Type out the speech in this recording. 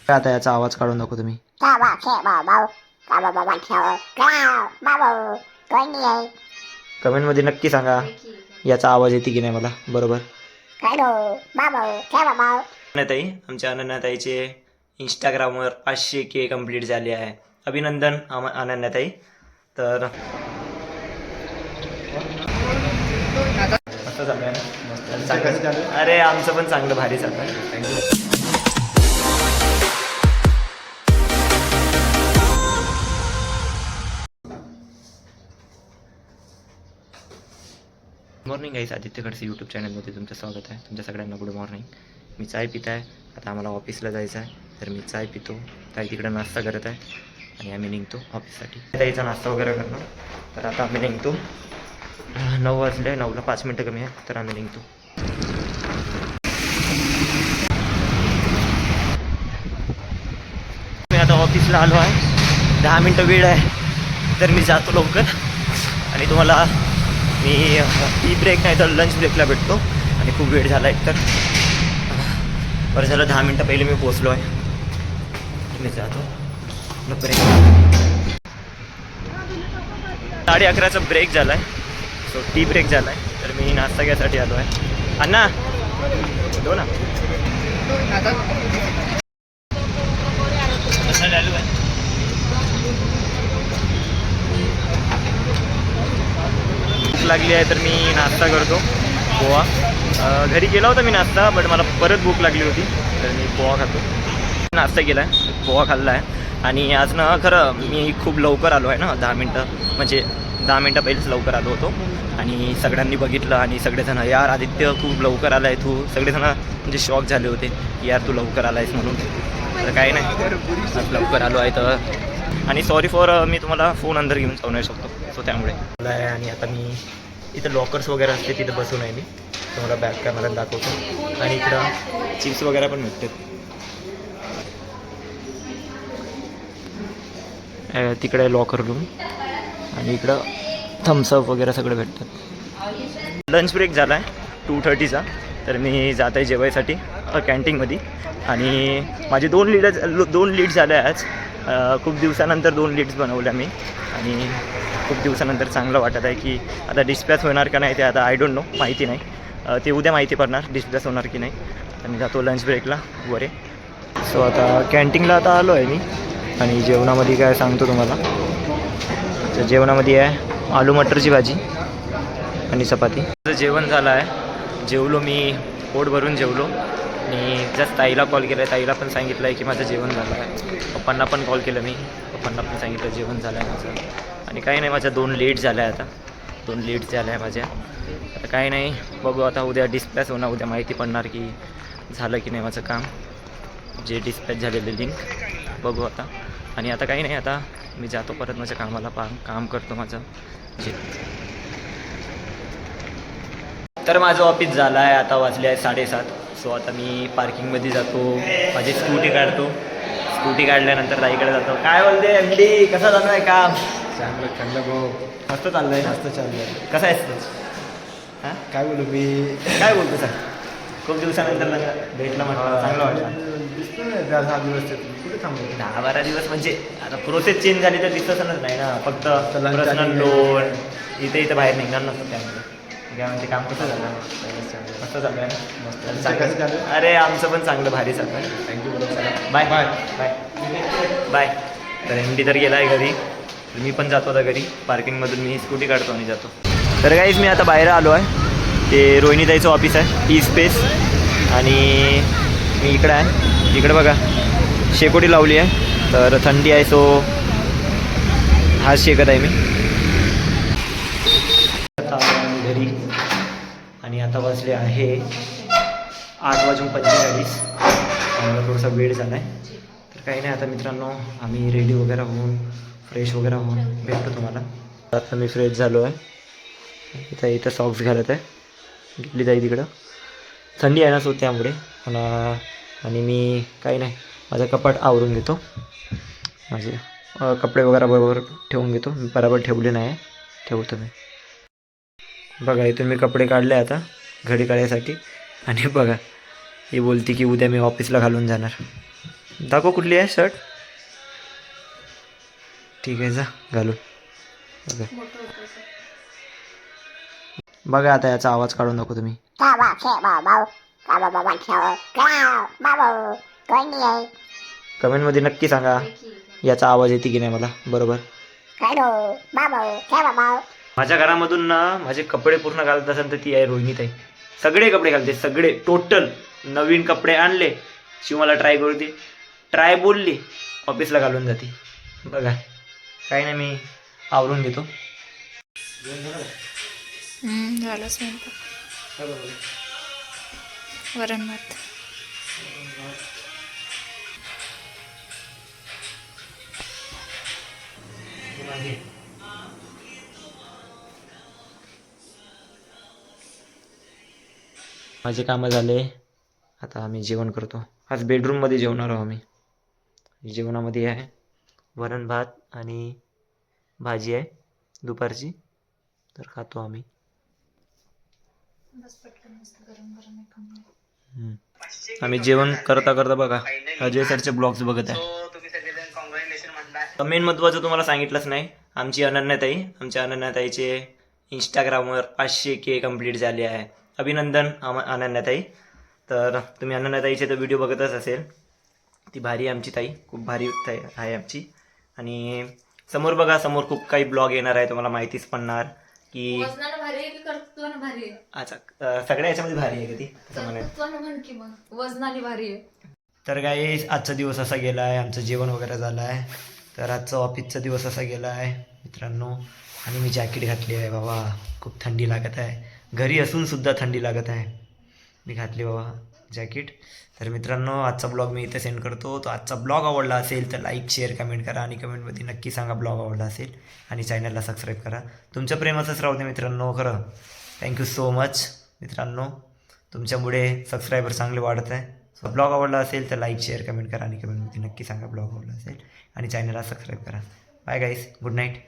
काय आता याचा आवाज काढून दाखव तुम्ही. कमेंटमध्ये नक्की सांगा याचा आवाज येते की नाही मला बरोबर. ताई आमच्या अनन्याताईचे इंस्टाग्रामवर 500K कंप्लीट झाले आहे. अभिनंदन अनन्याताई. तर मस्त चालू आहे ना. अरे आमचं पण चांगलं भारी चालू आहे. थँक्यू. मॉर्निंग गाईस, आदित्य खडसे यूट्यूब चॅनलमध्ये तुमचं स्वागत आहे. तुमच्या सगळ्यांना गुड मॉर्निंग. मी चाय पित आहे. आता आम्हाला ऑफिसला जायचं आहे तर मी चाय पितो. ताई तिकडं नाश्ता करत आहे आणि आम्ही निघतो ऑफिससाठी. ताईचा नाश्ता वगैरे करणार. तर आता आम्ही निघतो. 9 वाजले, 9ला 5 मिनटं कमी आहे तर आम्ही निघतो. मी आता ऑफिसला आलो आहे. 10 मिनटं वेळ आहे तर मी जातो लवकर आणि तुम्हाला मी टी ब्रेक नाही तर लंच ब्रेकला भेटतो. आणि खूप वेळ झाला एक तर बरं झालं 10 मिनटं पहिले मी पोचलो आहे. मी जातो ब्रेक. 11:30चा ब्रेक झाला आहे. सो टी ब्रेक झाला आहे तर मी नाश्ता घ्यायसाठी आलो आहे. अण्णा दो ना चालू आहे. लागली आहे तर मी नाश्ता करतो पोहा. घरी केला होता मी नाश्ता बट मला परत भूक लागली होती तर मी पोहा खातो. नाश्ता केला आहे, पोहा खाल्ला आहे. आणि आज ना खरं मी खूप लवकर आलो आहे ना. 10 मिनटं म्हणजे 10 मिनटं पहिलेच लवकर आलो होतो आणि सगळ्यांनी बघितलं आणि सगळेजण यार आदित्य खूप लवकर आला आहे तू. सगळेजण म्हणजे शॉक झाले होते की यार तू लवकर आला आहेस म्हणून. तर काही नाही, आज लवकर आलो आहे तर. आणि सॉरी फॉर मी तुम्हाला फोन अंदर घेऊन जाऊ नाही शकतो सो त्यामुळे. आणि आता मी इथं लॉकर्स वगैरे असते तिथं बसून आहे मी. तुम्हाला बॅक कॅमेरा दाखवतो. आणि इकडं चिप्स वगैरे पण भेटतात. तिकडे लॉकर रूम आणि इकडं थम्सअप वगैरे सगळं भेटतात. लंच ब्रेक झाला आहे 2:30चा तर मी जात आहे जेवायसाठी कॅन्टीनमध्ये. आणि माझे 2 लीड्स झाले आज. खूप दिवसानंतर 2 लीड्स बनवल्या मी आणि खूप दिवसानंतर चांगलं वाटत आहे की आता डिस्पॅच होणार का नाही ते आता आय डोंट नो, माहिती नाही. ते उद्या माहिती पडणार डिस्पॅच होणार की नाही. आणि जातो लंच ब्रेकला वरे. सो आता कॅन्टीनला आता आलो आहे मी. आणि जेवणामध्ये काय सांगतो तुम्हाला. तर जेवणामध्ये आहे आलू मटरची भाजी आणि चपाती. जेवण झालं आहे, जेवलो मी, पोट भरून जेवलो. आणि जस्ट ताईला कॉल केला आहे, ताईला पण सांगितलं आहे की माझं जेवण झालं आहे. पप्पांना पण कॉल केलं मी, पप्पांना पण सांगितलं जेवण झालं आहे माझं. आणि काही नाही, माझ्या 2 लेट झाल्या आहे आता. 2 लेट झाल्या आहे माझ्या. आता काही नाही, बघू आता उद्या डिस्पॅच होणार. उद्या माहिती पडणार की झालं की नाही माझं काम, जे डिस्पॅच झालेलं लिंक बघू आता. आणि आता काही नाही, आता मी जातो परत माझ्या कामाला. काम करतो माझं जे. तर माझं ऑफिस झालं आहे, आता वाजले आहे 7:30. सो आता मी पार्किंगमध्ये जातो, माझी स्कूटी काढतो. स्कूटी काढल्यानंतर ताईकडे जातो. काय बोलते एमडी, कसं चालू आहे काम? चांगलं भाऊ, मस्त चाललं आहे. मस्त चाललं आहे. कसं आहेस तू? हां काय बोलू मी? काय बोलतो सर? खूप दिवसानंतर भेटलं म्हटलं, चांगलं वाटलं. दिसतो नाही 10-10 दिवस कुठे थांबलो. 10-12 दिवस म्हणजे आता प्रोसेस चेंज झाली तर दिसतच नाही ना. फक्त lunch पर्सनल आणि- लोन इथं बाहेर निघणार नसतं त्यामुळे. काय म्हणते काम कसं झालं? मस्त चालू आहे ना. मस्त. चांगलं कसं चालू आहे? अरे आमचं पण चांगलं भारी चालू आहे. थँक्यू बोला. Bye bye. Bye bye. तर एमडी तर गेला आहे घरी, तर मी पण जातो आता घरी. पार्किंगमधून मी स्कूटी काढतो आणि जातो. तर काहीच मी आता बाहेर आलो आहे. ते रोहिणीताईचं ऑफिस आहे, टी स्पेस. आणि मी इकडं आहे. इकडं बघा शेकोटी लावली आहे तर थंडी आहे सो हाच शेकत आहे मी. आता घरी आणि आता वाजले आहे 8:45. मला थोडासा वेळ झाला आहे. तर काही नाही, आता मित्रांनो आम्ही रेडी वगैरे होऊन फ्रेश वगैरे होऊन भेटतो तुम्हाला. आता मी फ्रेश झालो आहे. इथं सॉक्स घालत आहे. घेतली जाई तिकडं, थंडी आहे ना सो त्यामुळे. आणि मी काही नाही, माझं कपाट आवरून घेतो. माझे कपडे वगैरे बरोबर ठेवून घेतो. मी बरोबर ठेवले नाही, ठेवतो मी. बघा इथून मी कपडे काढले आता घडी काढायसाठी. आणि बघा ही बोलती की उद्या मी ऑफिसला घालून जाणार. दाखव कुठली आहे शर्ट. ठीक आहे जा घालून. बघा बघा आता याचा आवाज काढून दाखव तुम्ही. कमेंटमध्ये नक्की सांगा याचा आवाज येते की नाही मला बरोबर. माझ्या घरामधून ना माझे कपडे पूर्ण घालत असेल तर ती आहे रोहिणीताई. सगळे कपडे घालते, सगळे टोटल. नवीन कपडे आणले, शिव मला ट्राय करू दे, ट्राय बोलली, ऑफिसला घालून जाते. बघा काही नाही, मी आवरून घेतो. झालं स्वयंपाक. वरण भात. माझे कामं झाले, आता आम्ही जेवण करतो. आज बेडरूममध्ये जेवणार आहोत आम्ही. जेवणामध्ये आहे वरण भात आणि भाजी आहे दुपारची, तर खातो आम्ही. आम्ही जेवण करता करता बघा अजय सरचे ब्लॉग्स बघत आहे. मेन महत्त्वाचं तुम्हाला सांगितलंच नाही, आमच्या अनन्याताईचे इंस्टाग्रामवर 500K कंप्लीट झाले आहे. अभिनंदन अनन्याताई. तर तुम्ही अनन्याताईचे तर व्हिडिओ बघतच असेल. ती भारी आहे आमची ताई, खूप भारी ताई आहे आमची. आणि समोर बघा, समोर खूप काही ब्लॉग येणार आहे, तुम्हाला माहितीच पडणार की अच्छा सगळ्या याच्यामध्ये भारी आहे का ती वजनाने भारी आहे. तर काय आजचा दिवस असा गेला आहे, आमचं जेवण वगैरे झालं आहे. तर आजचा ऑफिसचा दिवस असा गेला आहे मित्रांनो. आणि मी जॅकेट घातली आहे बाबा, खूप थंडी लागत आहे. घरी असूनसुद्धा थंडी लागत आहे. मी घातली बाबा जॅकेट. तर मित्रांनो आजचा ब्लॉग मी इथे सेंड करतो. तो आजचा ब्लॉग आवडला असेल तर लाईक शेअर कमेंट करा आणि कमेंटमध्ये नक्की सांगा ब्लॉग आवडला असेल. आणि चॅनलला सबस्क्राईब करा. तुमचं प्रेम असंच राहू दे मित्रांनो. खरं थँक्यू सो मच मित्रांनो, तुमच्यामुळे सबस्क्रायबर चांगले वाढत आहे. सो ब्लॉग आवडला असेल तर लाईक शेअर कमेंट करा आणि कमेंटमध्ये नक्की सांगा ब्लॉग आवडला असेल आणि चॅनलला सबस्क्राईब करा. Bye guys, good night.